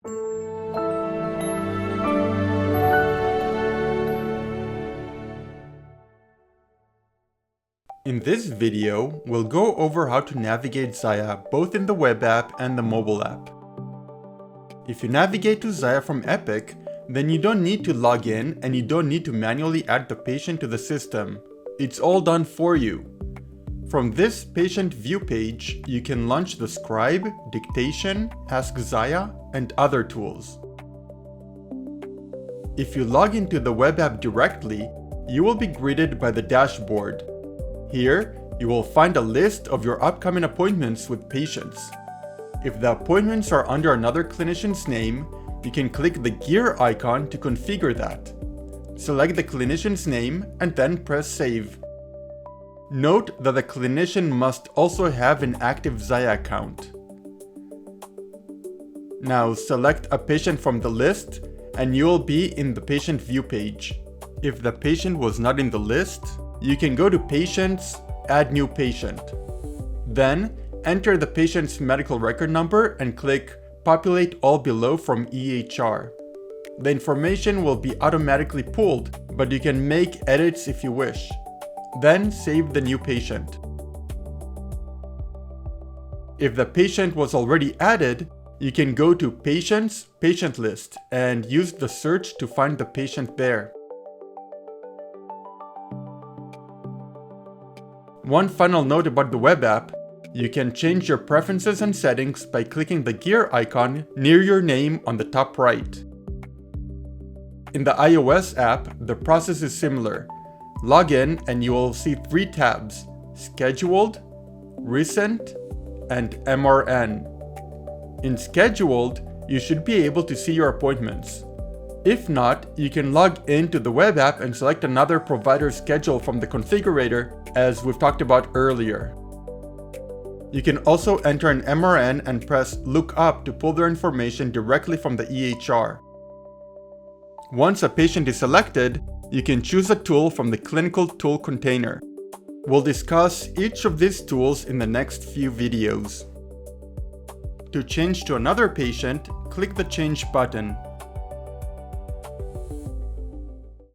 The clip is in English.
In this video, we'll go over how to navigate Xaia both in the web app and the mobile app. If you navigate to Xaia from Epic, then you don't need to log in and you don't need to manually add the patient to the system. It's all done for you. From this patient view page, you can launch the scribe, dictation, ask Xaia, and other tools. If you log into the web app directly, you will be greeted by the dashboard. Here, you will find a list of your upcoming appointments with patients. If the appointments are under another clinician's name, you can click the gear icon to configure that. Select the clinician's name and then press save. Note that the clinician must also have an active Xaia account. Now select a patient from the list and you will be in the patient view page. If the patient was not in the list, you can go to Patients, Add New Patient. Then, enter the patient's medical record number and click Populate All below from EHR. The information will be automatically pulled, but you can make edits if you wish. Then save the new patient. If the patient was already added, you can go to Patients, Patient List and use the search to find the patient there. One final note about the web app, you can change your preferences and settings by clicking the gear icon near your name on the top right. In the iOS app, the process is similar. Log in and you will see 3 tabs: Scheduled, Recent, and MRN. In Scheduled, you should be able to see your appointments. If not, you can log into the web app and select another provider's schedule from the configurator, as we've talked about earlier. You can also enter an MRN and press Look Up to pull their information directly from the EHR. Once a patient is selected, you can choose a tool from the clinical tool container. We'll discuss each of these tools in the next few videos. To change to another patient, click the Change button.